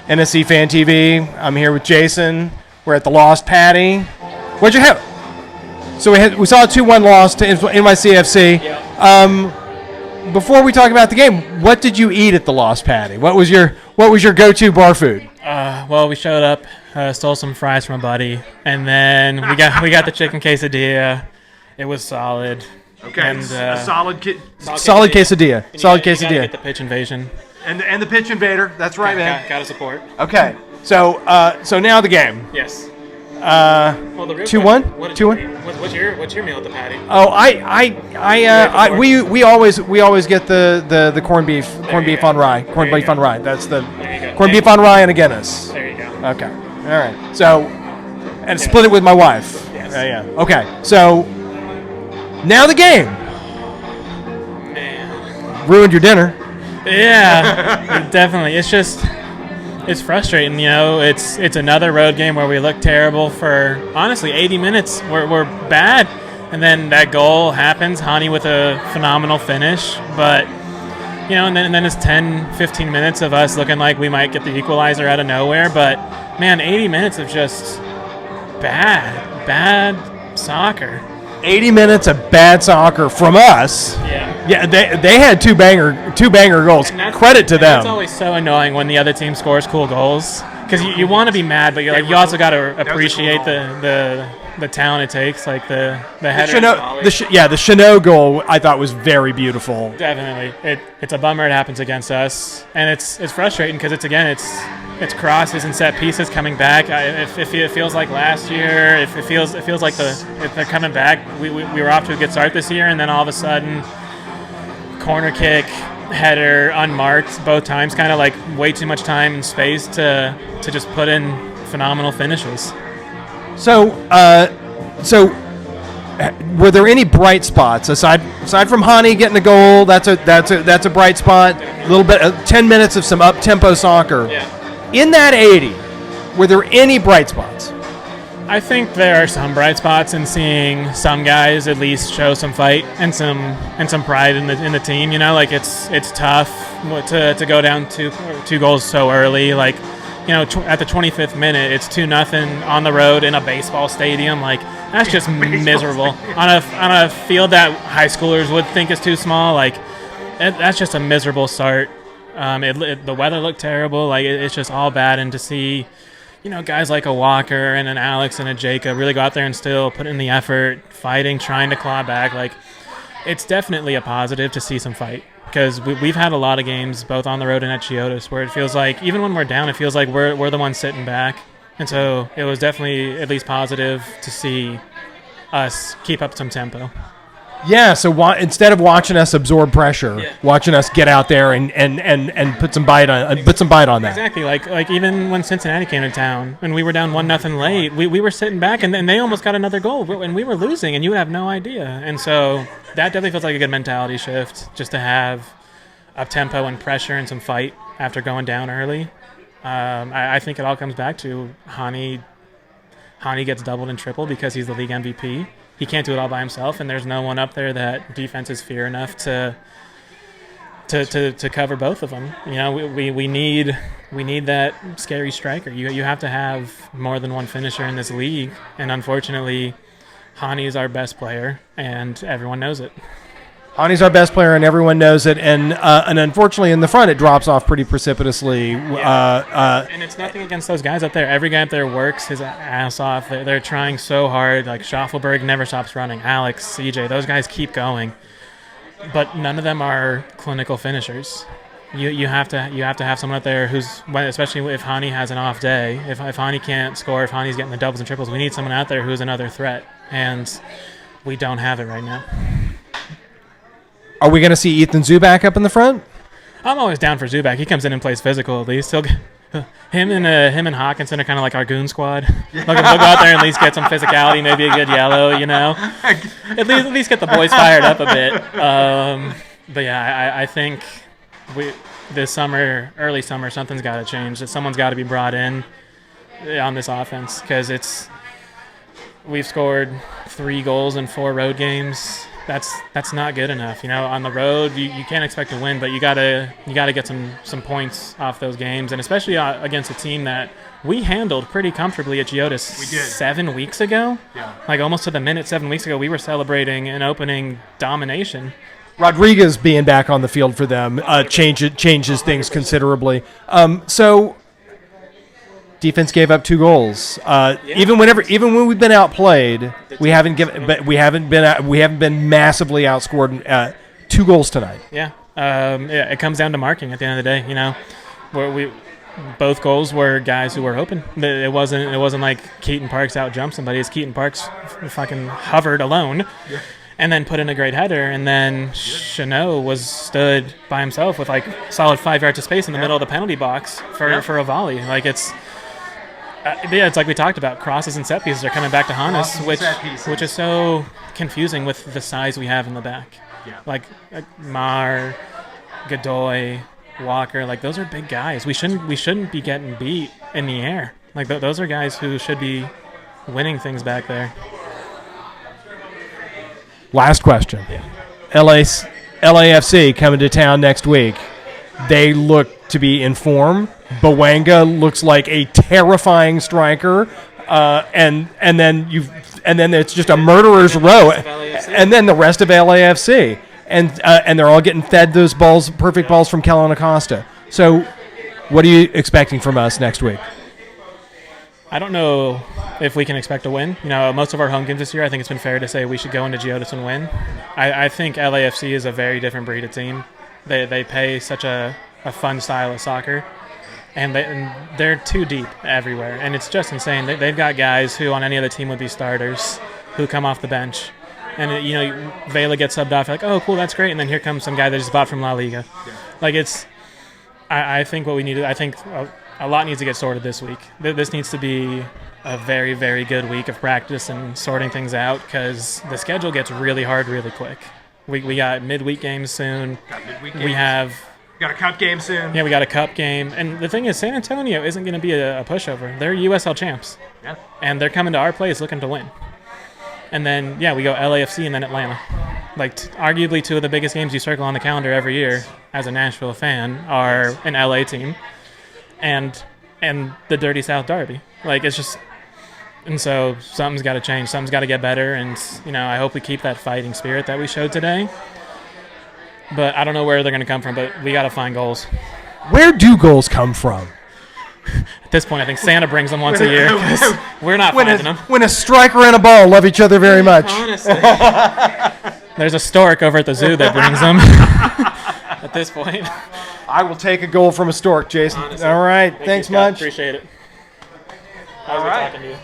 NSC Fan TV. I'm here with Jason. We're at the Lost Patty. What'd you have? So we saw a 2-1 loss to NYCFC. Yeah. Before we talk about the game, what did you eat at the Lost Patty? What was your go-to bar food? Well, we showed up, stole some fries from a buddy, and then we got the chicken quesadilla. It was solid. Okay, and, a solid quesadilla. Solid Solid You quesadilla. gotta get the pitch invasion. And the pitch invader. That's right, man. Gotta support. Okay, so now the game. Yes. Well, the real 2-1. question, 2-1. What's your meal at the patty? Oh, we always get the corned beef on rye. Corned beef on rye. That's the corned beef on rye and a Guinness. There you go. Okay. All right. So, and split it with my wife. Yes. Yeah. Okay. So, now the game. Man. Ruined your dinner. Yeah, definitely. It's frustrating, you know. It's another road game where we look terrible for, honestly, 80 minutes. We're bad. And then that goal happens, Hani with a phenomenal finish. But, you know, and then it's 10, 15 minutes of us looking like we might get the equalizer out of nowhere. But, man, 80 minutes of just bad soccer. 80 minutes of bad soccer from us. Yeah, they had two banger goals. Credit to them. It's always so annoying when the other team scores cool goals because you want to be mad, but you also got to appreciate the talent it takes, like the header. The Chanot goal I thought was very beautiful. Definitely, it's a bummer it happens against us, and it's frustrating because it's crosses and set pieces coming back. It feels like last year. It feels like if they're coming back. We were off to a good start this year, and then all of a sudden, corner kick, header, unmarked both times. Kind of like way too much time and space to just put in phenomenal finishes. So were there any bright spots aside from Hani getting a goal? That's a bright spot. A little bit, 10 minutes of some up-tempo soccer. Yeah. In that 80, were there any bright spots? I think there are some bright spots in seeing some guys at least show some fight and some pride in the team. You know, like it's tough to go down two goals so early. Like, you know, at the 25th minute, it's 2-0 on the road in a baseball stadium. Like, that's just miserable on a field that high schoolers would think is too small. Like, that's just a miserable start. The weather looked terrible. Like, it's just all bad. And to see, you know, guys like a Walker and an Alex and a Jacob really go out there and still put in the effort, fighting, trying to claw back. Like, it's definitely a positive to see some fight. Because we've had a lot of games, both on the road and at Chiodos, where it feels like, even when we're down, it feels like we're the ones sitting back. And so it was definitely at least positive to see us keep up some tempo. Yeah, so instead of watching us absorb pressure, watching us get out there and put some bite on that. Exactly, like even when Cincinnati came to town and we were down 1-0 late, we were sitting back and they almost got another goal and we were losing and you have no idea. And so that definitely feels like a good mentality shift, just to have up tempo and pressure and some fight after going down early. I think it all comes back to Hani gets doubled and tripled because he's the league MVP. He can't do it all by himself, and there's no one up there that defenses fear enough to cover both of them. You know, we need that scary striker. You have to have more than one finisher in this league, and unfortunately, Hani is our best player, and everyone knows it. Hani's our best player, and everyone knows it. And unfortunately, in the front, it drops off pretty precipitously. Yeah. And it's nothing against those guys up there. Every guy up there works his ass off. They're trying so hard. Like Schaffelberg never stops running. Alex, CJ, those guys keep going. But none of them are clinical finishers. You have to have someone up there who's, especially if Hani has an off day. If Hani can't score, if Hani's getting the doubles and triples, we need someone out there who's another threat. And we don't have it right now. Are we going to see Ethan Zubak up in the front? I'm always down for Zubak. He comes in and plays physical at least. Him and Hawkinson are kind of like our goon squad. They'll go out there and at least get some physicality, maybe a good yellow, you know. At least get the boys fired up a bit. But yeah, I think this summer, early summer, something's got to change. Someone's got to be brought in on this offense because we've scored 3 goals in 4 road games. that's not good enough. On the road, you can't expect to win, but you gotta get some points off those games, and especially against a team that we handled pretty comfortably at Geodis. We did. 7 weeks ago. Yeah. Like almost to the minute 7 weeks ago, we were celebrating an opening domination. Rodriguez being back on the field for them changes things considerably. So defense gave up 2 goals. Even when we've been outplayed, we haven't been massively outscored. 2 goals tonight. Yeah. It comes down to marking at the end of the day. Where both goals were guys who were open. It wasn't like Keaton Parks out jumped somebody. It's Keaton Parks fucking hovered alone. Yeah. And then put in a great header, and then Chanot stood by himself with like solid 5 yards of space in the middle of the penalty box for a volley. Like it's like we talked about. Crosses and set pieces are coming back to haunt us, which is so confusing with the size we have in the back. Yeah. Like Mar, Godoy, Walker, like those are big guys. We shouldn't be getting beat in the air. Like those are guys who should be winning things back there. Last question. Yeah. LAFC coming to town next week. They look to be in form. Bawanga looks like a terrifying striker, and then it's just a murderer's row, and then the rest of LAFC, and they're all getting fed those perfect balls from Kellen Acosta. So, what are you expecting from us next week? I don't know if we can expect a win. Most of our home games this year, I think it's been fair to say we should go into Geodis and win. I think LAFC is a very different breed of team. They play such a fun style of soccer, and they're too deep everywhere, and it's just insane. They've got guys who on any other team would be starters who come off the bench. And, Vela gets subbed off, like, oh, cool, that's great. And then here comes some guy that just bought from La Liga. Yeah. Like, I think what we need, I think a lot needs to get sorted this week. This needs to be a very, very good week of practice and sorting things out, because the schedule gets really hard really quick. We got midweek games soon. We got a cup game soon. Yeah, we got a cup game. And the thing is, San Antonio isn't going to be a pushover. They're USL champs. Yeah. And they're coming to our place looking to win. And then, we go LAFC and then Atlanta. Like, arguably 2 of the biggest games you circle on the calendar every year as a Nashville fan are an LA team and the Dirty South Derby. Like, it's just... And so something's got to change. Something's got to get better. And, I hope we keep that fighting spirit that we showed today. But I don't know where they're going to come from, but we got to find goals. Where do goals come from? At this point, I think Santa brings them once a year, because we're not finding them. When a striker and a ball love each other very much. Honestly. There's a stork over at the zoo that brings them at this point. I will take a goal from a stork, Jason. Honestly. All right. Thanks much. Appreciate it. All right. Talking to you.